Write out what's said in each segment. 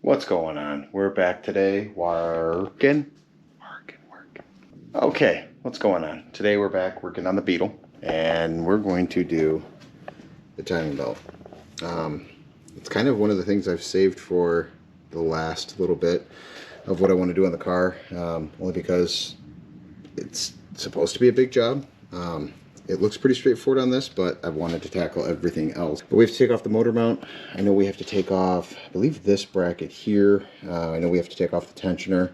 What's going on? We're back today, working. Okay, what's going on? Today we're back working on the Beetle, and we're going to do the timing belt. It's kind of one of the things I've saved for the last little bit of what I want to do on the car, only because it's supposed to be a big job. It looks pretty straightforward on this, but I've wanted to tackle everything else. But we have to take off the motor mount. I know we have to take off, I believe, this bracket here. I know we have to take off the tensioner.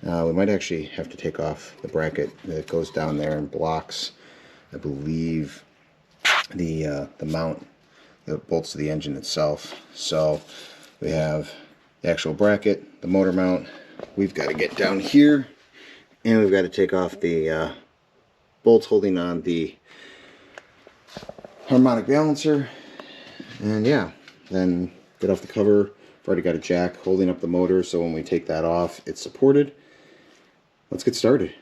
We might actually have to take off the bracket that goes down there and blocks, I believe, the mount that bolts to the engine itself. So we have the actual bracket, the motor mount. We've got to get down here, and we've got to take off the bolts holding on the harmonic balancer, and yeah, then get off the cover. I've already got a jack holding up the motor, so when we take that off, it's supported. Let's get started.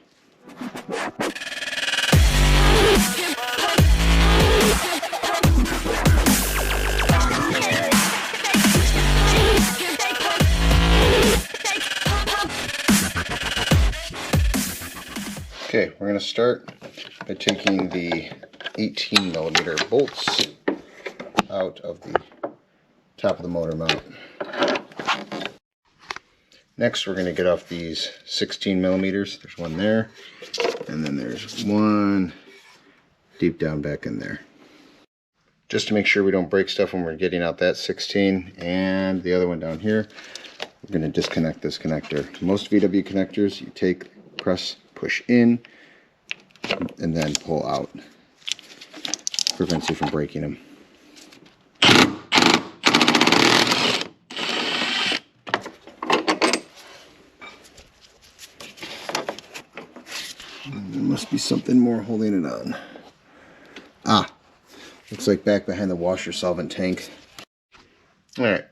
Okay, we're going to start by taking the 18mm bolts out of the top of the motor mount. Next, we're going to get off these 16mm. There's one there, and then there's one deep down back in there. Just to make sure we don't break stuff when we're getting out that 16, and the other one down here, we're going to disconnect this connector. Most VW connectors, you take, press, push in, and then pull out. Prevents you from breaking them. There must be something more holding it on. Ah, looks like back behind the washer solvent tank. Alright,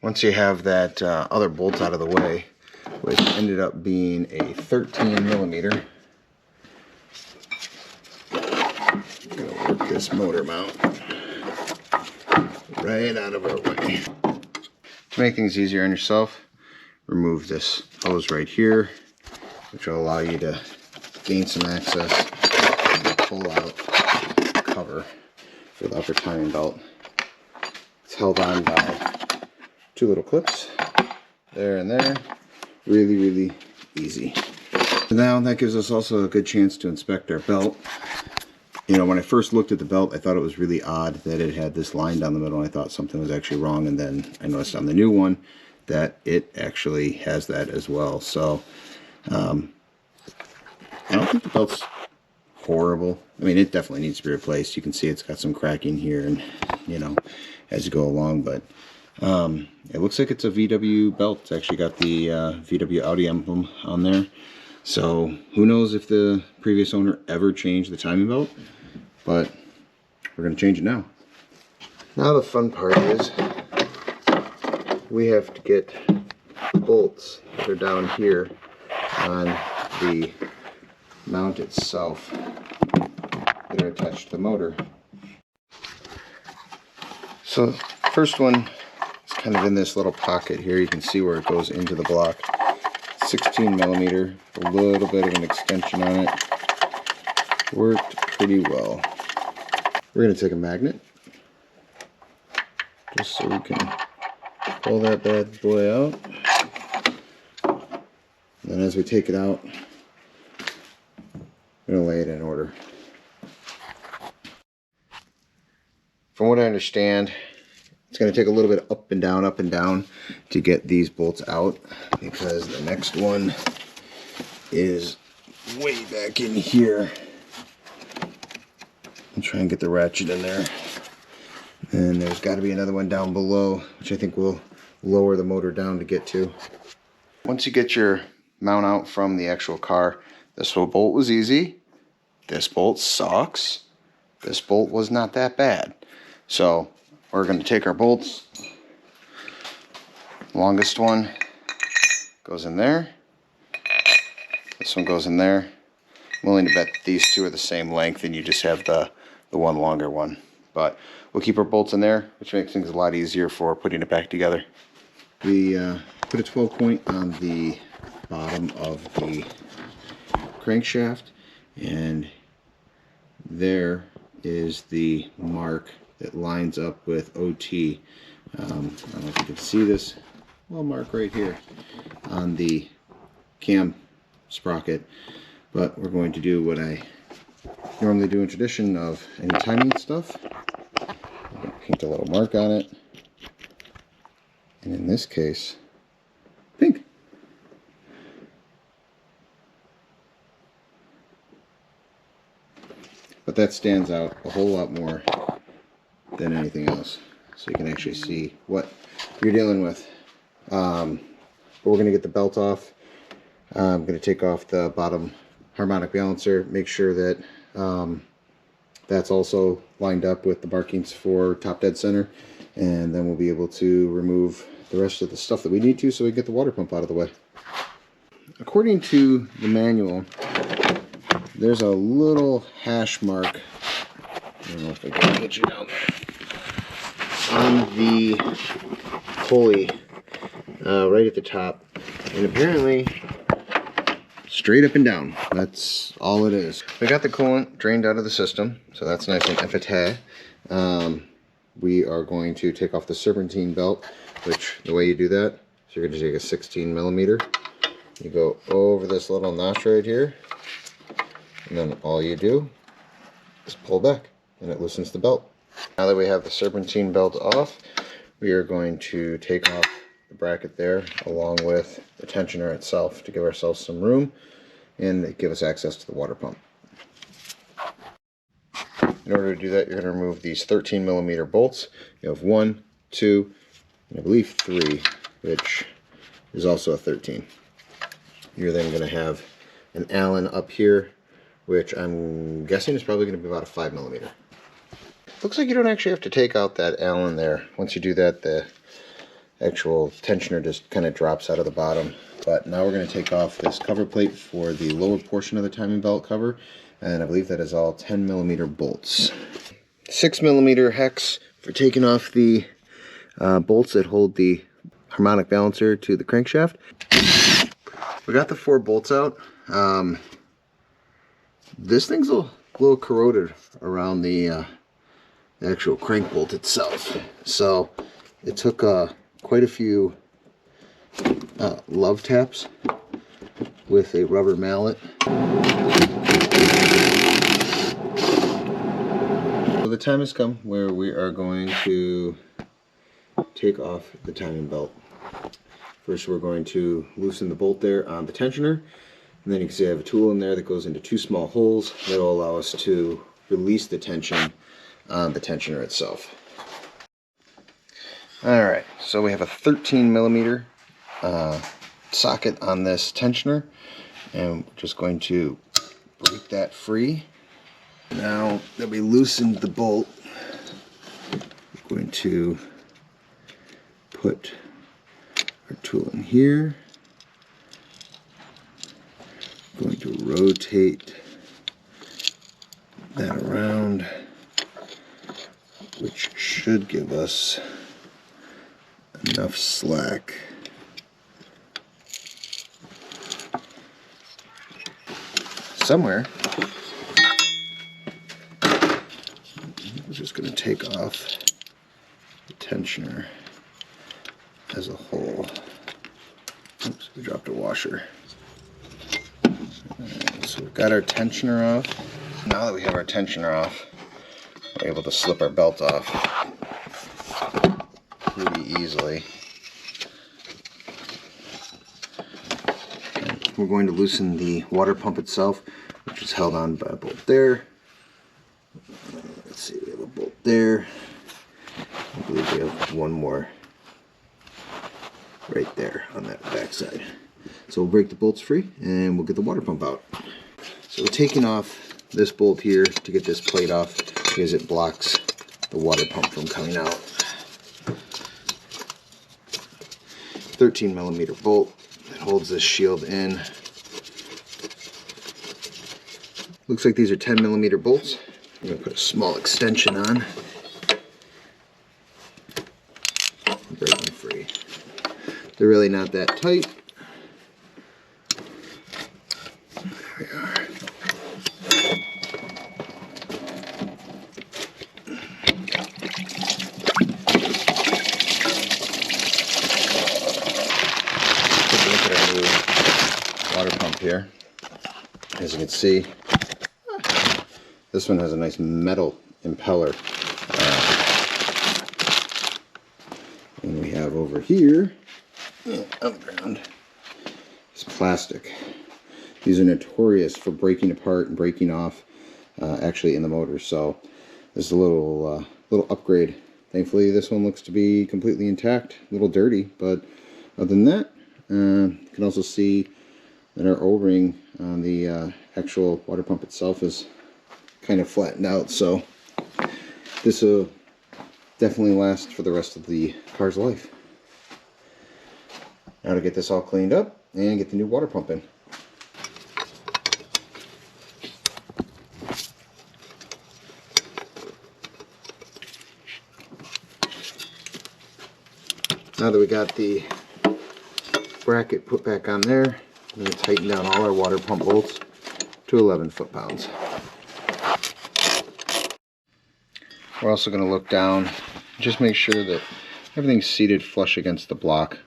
once you have that other bolt out of the way, which ended up being a 13mm, I'm gonna work this motor mount right out of our way. To make things easier on yourself, remove this hose right here, which will allow you to gain some access and pull out the cover for the upper timing belt. It's held on by two little clips, there and there. Really, really easy. So now that gives us also a good chance to inspect our belt. You know, when I first looked at the belt, I thought it was really odd that it had this line down the middle. I thought something was actually wrong, and then I noticed on the new one that it actually has that as well. So I don't think the belt's horrible. I mean, it definitely needs to be replaced. You can see it's got some cracking here, and you know, as you go along, but it looks like it's a VW belt. It's actually got the VW Audi emblem on there. So who knows if the previous owner ever changed the timing belt, but we're going to change it now. Now the fun part is we have to get bolts that are down here on the mount itself that are attached to the motor. So first one is kind of in this little pocket here. You can see where it goes into the block. 16mm, a little bit of an extension on it. Worked pretty well. We're going to take a magnet just so we can pull that bad boy out. And then as we take it out, I'm going to lay it in order. From what I understand, it's going to take a little bit up and down to get these bolts out, because the next one is way back in here. I'll try and get the ratchet in there. And there's got to be another one down below, which I think will lower the motor down to get to. Once you get your mount out from the actual car, this bolt was easy. This bolt sucks. This bolt was not that bad. So we're going to take our bolts. Longest one goes in there. This one goes in there. I'm willing to bet these two are the same length, and you just have the one longer one. But we'll keep our bolts in there, which makes things a lot easier for putting it back together. The put a 12 point on the bottom of the crankshaft, and there is the mark that lines up with OT. I don't know if you can see this little mark right here on the cam sprocket, but we're going to do what I normally do in tradition of any timing stuff. I'm going to paint a little mark on it, and in this case, pink. But that stands out a whole lot more than anything else, so you can actually see what you're dealing with. But we're going to get the belt off. I'm going to take off the bottom harmonic balancer, make sure that that's also lined up with the markings for top dead center, and then we'll be able to remove the rest of the stuff that we need to so we can get the water pump out of the way. According to the manual, there's a little hash mark, I don't know if I can get you down there, on the pulley right at the top, and apparently straight up and down, that's all it is. We got the coolant drained out of the system, so that's nice and effete. We are going to take off the serpentine belt, which the way you do that, so you're going to take a 16 millimeter, you go over this little notch right here, and then all you do is pull back and it loosens the belt. Now that we have the serpentine belt off, we are going to take off the bracket there along with the tensioner itself to give ourselves some room and give us access to the water pump. In order to do that, you're going to remove these 13 millimeter bolts. You have 1, 2, and I believe 3, which is also a 13. You're then going to have an Allen up here, which I'm guessing is probably going to be about a 5 millimeter. Looks like you don't actually have to take out that Allen there. Once you do that, the actual tensioner just kind of drops out of the bottom. But now we're going to take off this cover plate for the lower portion of the timing belt cover, and I believe that is all 10 millimeter bolts. 6 millimeter hex for taking off the bolts that hold the harmonic balancer to the crankshaft. We got the 4 bolts out. This thing's a little corroded around the actual crank bolt itself, so it took quite a few love taps with a rubber mallet. So the time has come where we are going to take off the timing belt. First, we're going to loosen the bolt there on the tensioner, and then you can see I have a tool in there that goes into 2 small holes that will allow us to release the tension on the tensioner itself. Alright, so we have a 13 millimeter socket on this tensioner, and we're just going to break that free. Now that we loosened the bolt, we're going to put our tool in here. I'm going to rotate that around, which should give us enough slack. Somewhere. We're just going to take off the tensioner as a whole. Oops, we dropped a washer. Right, so we've got our tensioner off. Now that we have our tensioner off, we're able to slip our belt off pretty easily. We're going to loosen the water pump itself, which is held on by a bolt there. Let's see, we have a bolt there. I believe we have one more right there on that back side. So we'll break the bolts free and we'll get the water pump out. So we're taking off this bolt here to get this plate off because it blocks the water pump from coming out. 13 millimeter bolt that holds this shield in. Looks like these are 10 millimeter bolts. I'm going to put a small extension on. Break them free. They're really not that tight. There we are. Take a look at our new water pump here. As you can see, this one has a nice metal impeller. And we have over here, underground, is plastic. These are notorious for breaking apart and breaking off actually in the motor. So this is a little upgrade. Thankfully this one looks to be completely intact, a little dirty, but other than that, you can also see that our O-ring on the actual water pump itself is kind of flattened out. So this will definitely last for the rest of the car's life. Now to get this all cleaned up and get the new water pump in. Now that we got the bracket put back on there, I'm going to tighten down all our water pump bolts to 11 foot-pounds. We're also going to look down, just make sure that everything's seated flush against the block,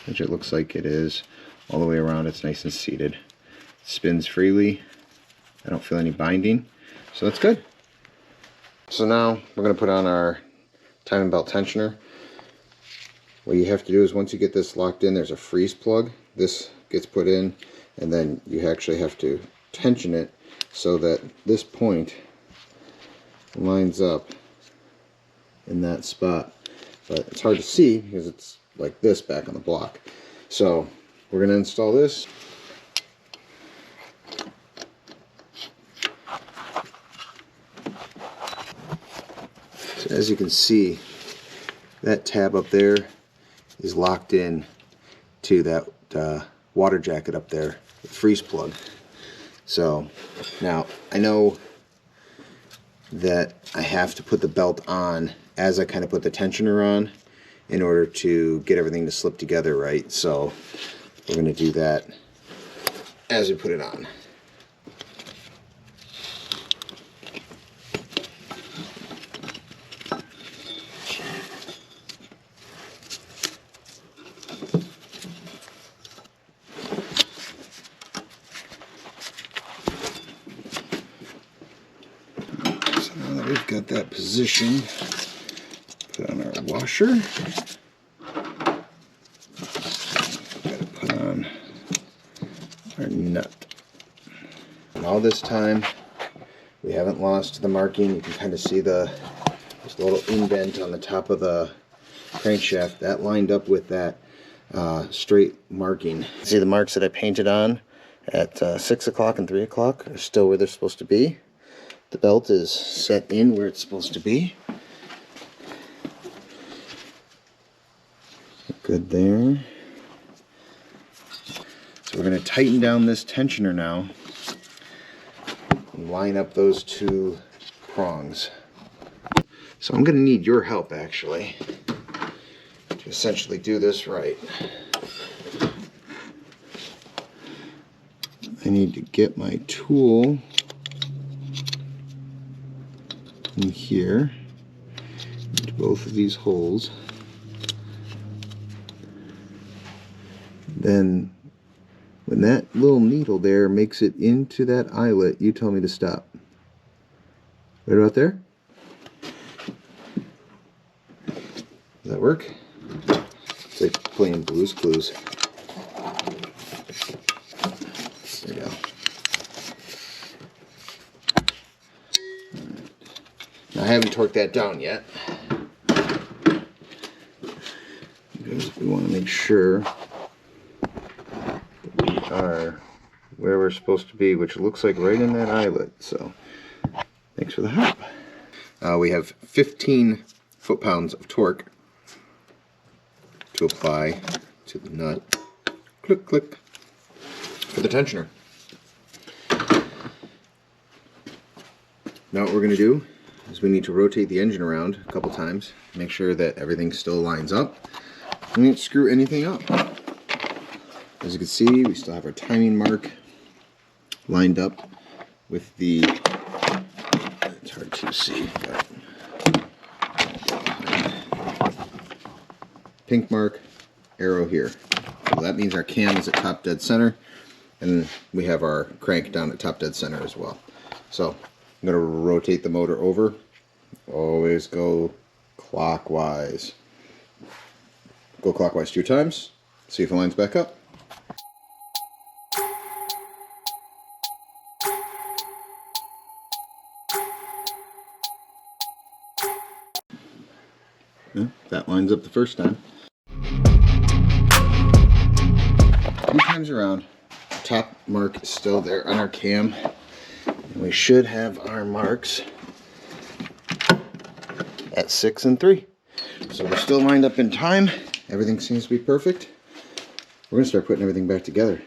which it looks like it is. All the way around it's nice and seated. It spins freely. I don't feel any binding, so that's good. So now we're going to put on our timing belt tensioner. What you have to do is once you get this locked in, there's a freeze plug. This gets put in, and then you actually have to tension it so that this point lines up in that spot. But it's hard to see because it's like this back on the block. So we're going to install this. So as you can see, that tab up there is locked in to that water jacket up there, the freeze plug. So now I know that I have to put the belt on as I kind of put the tensioner on in order to get everything to slip together right. So we're going to do that as we put it on. We've got that position. Put on our washer. Got to put on our nut. And all this time, we haven't lost the marking. You can kind of see this little indent on the top of the crankshaft. That lined up with that straight marking. See the marks that I painted on at 6 o'clock and 3 o'clock are still where they're supposed to be. The belt is set in where it's supposed to be. Good there. So we're going to tighten down this tensioner now and line up those two prongs. So I'm going to need your help actually to essentially do this right. I need to get my tool in here into both of these holes. Then when that little needle there makes it into that eyelet, you tell me to stop. Right about there? Does that work? It's like playing Blue's Clues. There we go. Now, I haven't torqued that down yet because we want to make sure that we are where we're supposed to be, which looks like right in that eyelet. So thanks for the help. We have 15 foot-pounds of torque to apply to the nut. Click, click, for the tensioner. Now what we're going to do is we need to rotate the engine around a couple times, make sure that everything still lines up. We didn't screw anything up. As you can see, we still have our timing mark lined up with the, it's hard to see, but pink mark, arrow here. So that means our cam is at top dead center, and we have our crank down at top dead center as well. So I'm going to rotate the motor over. Always go clockwise. Go clockwise 2 times. See if it lines back up. Yeah, that lines up the first time. 2 times around, top mark is still there on our cam, and we should have our marks at 6 and 3. So we're still lined up in time. Everything seems to be perfect. We're gonna start putting everything back together.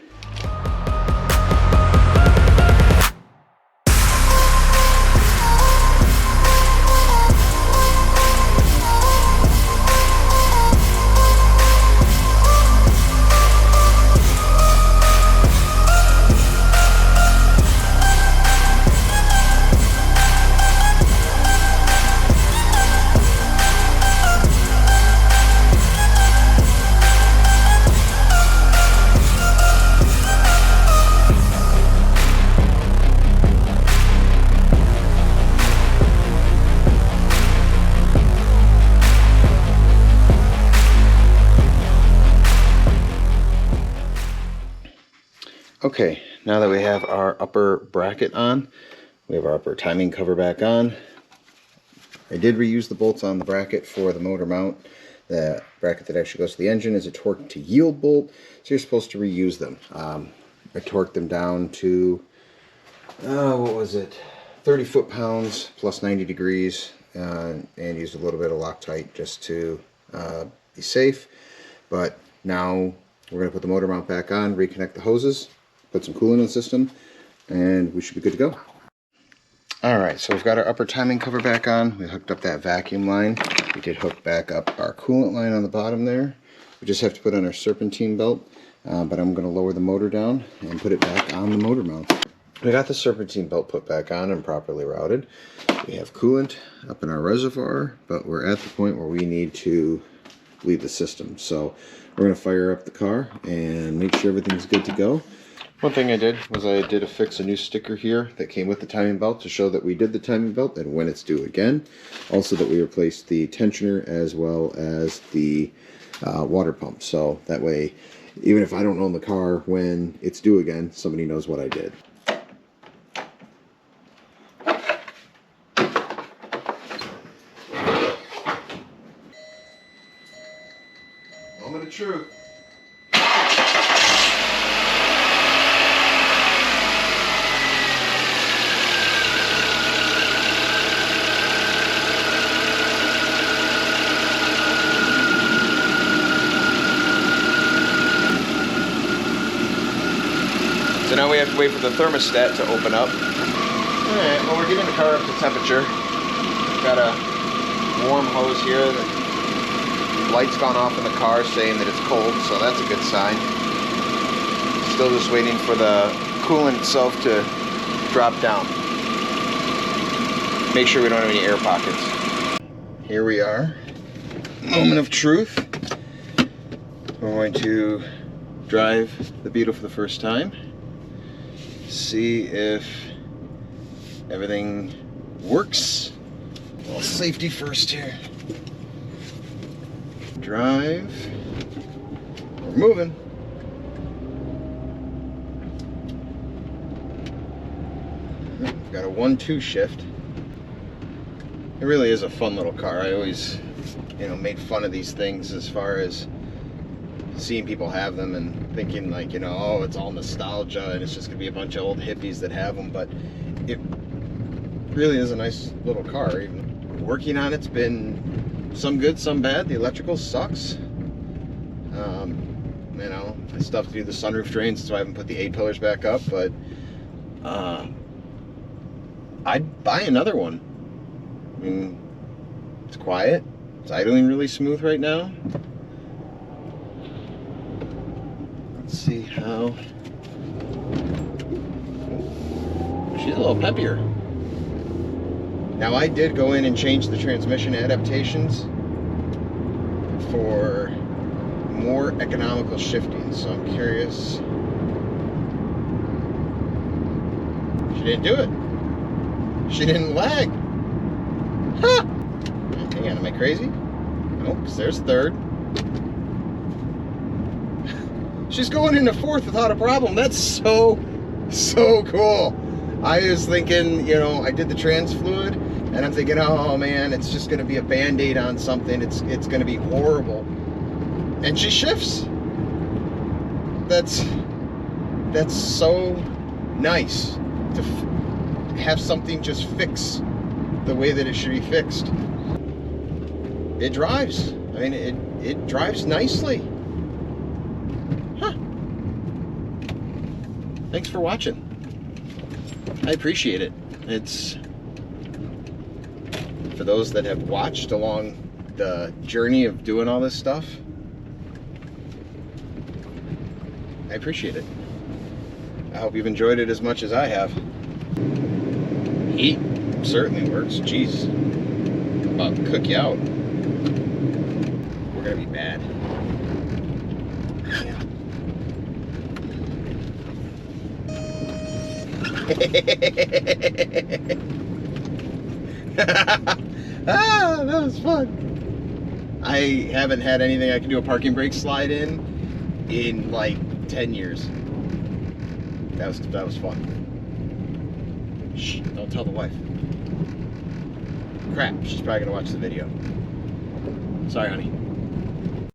Okay, now that we have our upper bracket on, we have our upper timing cover back on. I did reuse the bolts on the bracket for the motor mount. The bracket that actually goes to the engine is a torque to yield bolt, so you're supposed to reuse them. I torqued them down to, what was it, 30 foot-pounds plus 90 degrees, and used a little bit of Loctite just to be safe. But now we're going to put the motor mount back on, reconnect the hoses, put some coolant in the system, and we should be good to go. Alright, so we've got our upper timing cover back on. We hooked up that vacuum line. We did hook back up our coolant line on the bottom there. We just have to put on our serpentine belt, but I'm going to lower the motor down and put it back on the motor mount. We got the serpentine belt put back on and properly routed. We have coolant up in our reservoir, but we're at the point where we need to leave the system. So we're going to fire up the car and make sure everything's good to go. One thing I did was I did affix a new sticker here that came with the timing belt to show that we did the timing belt and when it's due again. Also that we replaced the tensioner as well as the water pump. So that way, even if I don't own the car when it's due again, somebody knows what I did. Moment of truth. So now we have to wait for the thermostat to open up. Alright, well, we're getting the car up to temperature. Got a warm hose here. The light's gone off in the car saying that it's cold, so that's a good sign. Still just waiting for the coolant itself to drop down. Make sure we don't have any air pockets. Here we are. Moment of truth. We're going to drive the Beetle for the first time. See if everything works. A little safety first here. Drive. We're moving. We've got a 1-2 shift. It really is a fun little car. I always, make fun of these things as far as seeing people have them and thinking like, oh, it's all nostalgia and it's just gonna be a bunch of old hippies that have them, but it really is a nice little car. Even working on it's been some good, some bad. The electrical sucks. I still have to do the sunroof drains, so I haven't put the A-pillars back up, but I'd buy another one. I mean, it's quiet, it's idling really smooth right now. Let's see how. She's a little peppier. Now I did go in and change the transmission adaptations for more economical shifting, so I'm curious. She didn't do it. She didn't lag. Huh! Hang on, am I crazy? Nope, because there's third. She's going into fourth without a problem. That's so cool. I was thinking, you know, I did the trans fluid, and I'm thinking, oh man, it's just going to be a band-aid on something. It's going to be horrible. And she shifts. That's so nice to have something just fix the way that it should be fixed. It drives. I mean, it drives nicely. Huh. Thanks for watching. I appreciate it. It's for those that have watched along the journey of doing all this stuff. I appreciate it. I hope you've enjoyed it as much as I have. Heat certainly works. Jeez. I'm about to cook you out. We're gonna be bad. Ah, that was fun. I haven't had anything I can do a parking brake slide in like 10 years. That was fun. Shh, don't tell the wife. Crap, she's probably gonna watch the video. Sorry, honey.